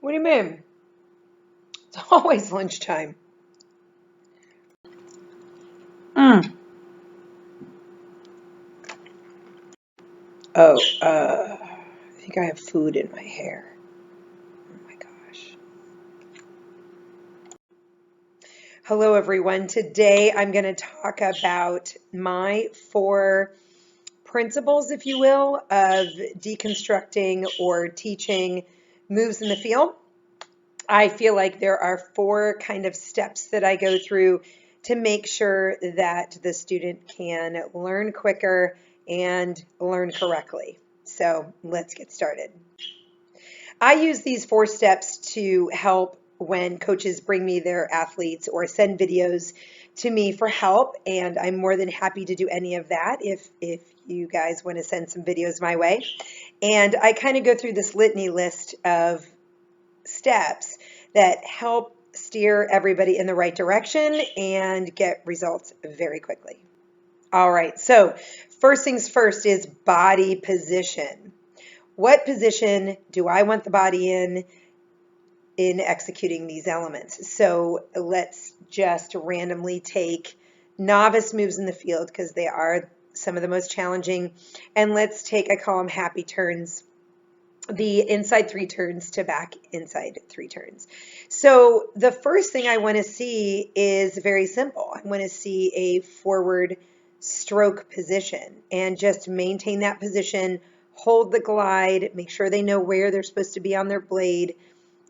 What do you mean? It's always lunchtime. Mm. Oh, I think I have food in my hair. Oh my gosh. Hello, everyone. Today I'm going to talk about my 4 principles, if you will, of deconstructing or teaching moves in the field. I feel like there are 4 kind of steps that I go through to make sure that the student can learn quicker and learn correctly. So let's get started. I use these 4 steps to help when coaches bring me their athletes or send videos to me for help, and I'm more than happy to do any of that if you guys want to send some videos my way. And I kind of go through this litany list of steps that help steer everybody in the right direction and get results very quickly. All right, so first things first is body position. What position do I want the body in executing these elements? So let's just randomly take novice moves in the field because they are some of the most challenging. And let's take, I call them happy turns, the inside 3 turns to back inside 3 turns. So the first thing I want to see is very simple. I want to see a forward stroke position and just maintain that position, hold the glide, make sure they know where they're supposed to be on their blade,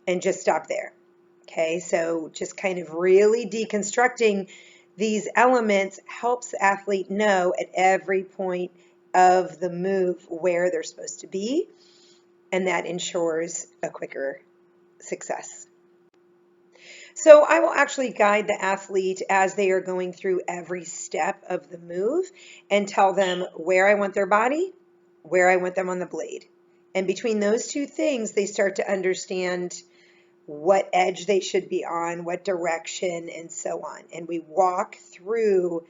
and just stop there. Okay, so just kind of really deconstructing these elements helps the athlete know at every point of the move where they're supposed to be, and that ensures a quicker success. So I will actually guide the athlete as they are going through every step of the move and tell them where I want their body, where I want them on the blade. And between those 2 things, they start to understand what edge they should be on, what direction, and so on. And we walk through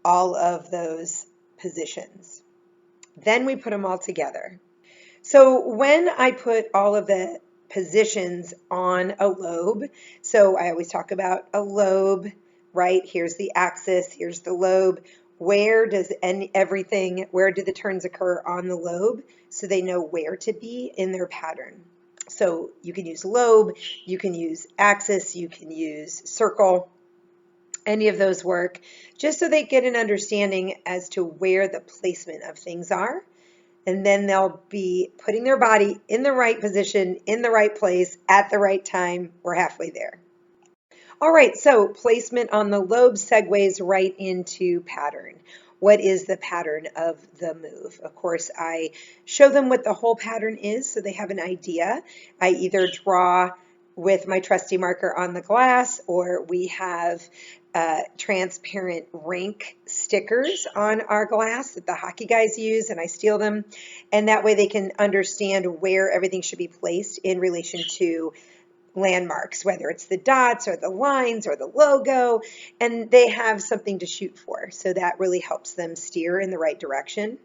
all of those positions. Then we put them all together. So when I put all of the positions on a lobe, so I always talk about a lobe, right? Here's the axis, here's the lobe. Where does where do the turns occur on the lobe so they know where to be in their pattern? So you can use lobe, you can use axis, you can use circle, any of those work, just so they get an understanding as to where the placement of things are. And then they'll be putting their body in the right position, in the right place, at the right time. We're halfway there. All right, so placement on the lobe segues right into pattern. What is the pattern of the move? Of course, I show them what the whole pattern is so they have an idea. I either draw with my trusty marker on the glass, or we have transparent rink stickers on our glass that the hockey guys use, and I steal them. And that way they can understand where everything should be placed in relation to landmarks, whether it's the dots or the lines or the logo, and they have something to shoot for. So that really helps them steer in the right direction.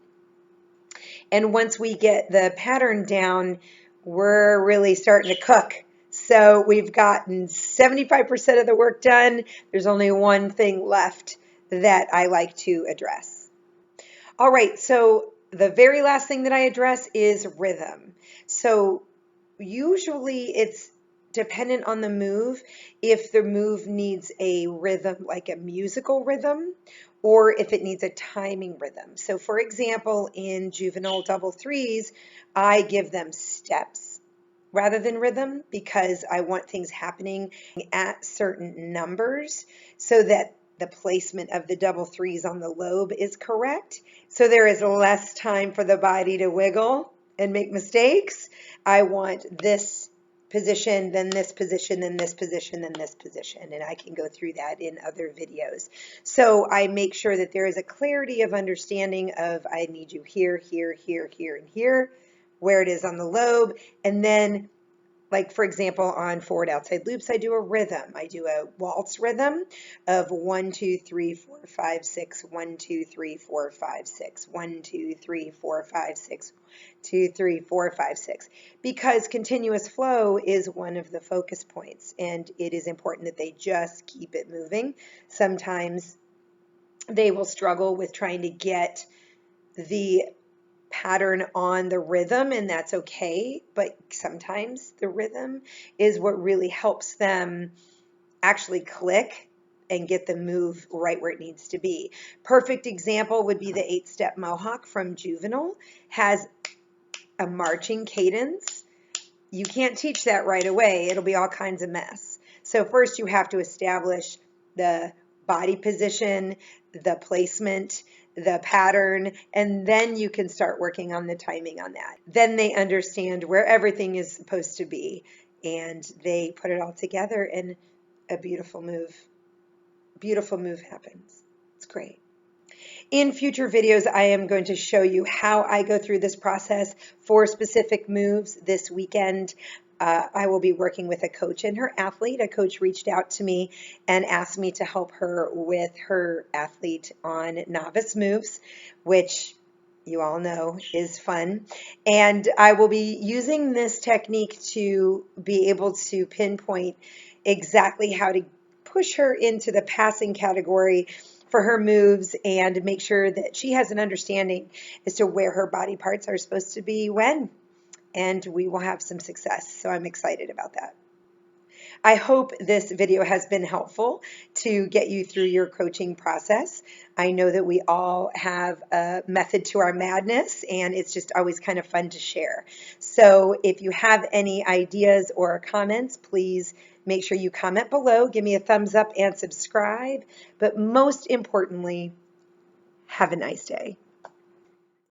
And once we get the pattern down, we're really starting to cook. So we've gotten 75% of the work done. There's only one thing left that I like to address. All right, so the very last thing that I address is rhythm. So usually it's dependent on the move, if the move needs a rhythm, like a musical rhythm, or if it needs a timing rhythm. So for example, in juvenile double threes, I give them steps rather than rhythm because I want things happening at certain numbers so that the placement of the double threes on the lobe is correct. So there is less time for the body to wiggle and make mistakes. I want this position, then this position, then this position, then this position. And I can go through that in other videos. So I make sure that there is a clarity of understanding of I need you here, here, here, here, and here, where it is on the lobe. And then like for example, on forward outside loops, I do a rhythm. I do a waltz rhythm of 1, 2, 3, 4, 5, 6, 1, 2, 3, 4, 5, 6, 1, 2, 3, 4, 5, 6, 2, 3, 4, 5, 6, because continuous flow is one of the focus points, and it is important that they just keep it moving. Sometimes they will struggle with trying to get the pattern on the rhythm, and that's okay, but sometimes the rhythm is what really helps them actually click and get the move right where it needs to be. Perfect example would be the 8-step Mohawk from Juvenile. Has a marching cadence. You can't teach that right away. It'll be all kinds of mess. So first you have to establish the body position, the placement, the pattern, and then you can start working on the timing on that. Then they understand where everything is supposed to be, and they put it all together, and a beautiful move happens. It's great. In future videos, I am going to show you how I go through this process for specific moves. This weekend, I will be working with a coach and her athlete. A coach reached out to me and asked me to help her with her athlete on novice moves, which you all know is fun. And I will be using this technique to be able to pinpoint exactly how to push her into the passing category for her moves and make sure that she has an understanding as to where her body parts are supposed to be when, and we will have some success. So I'm excited about that. I hope this video has been helpful to get you through your coaching process. I know that we all have a method to our madness, and it's just always kind of fun to share. So if you have any ideas or comments, please make sure you comment below, give me a thumbs up and subscribe. But most importantly, have a nice day.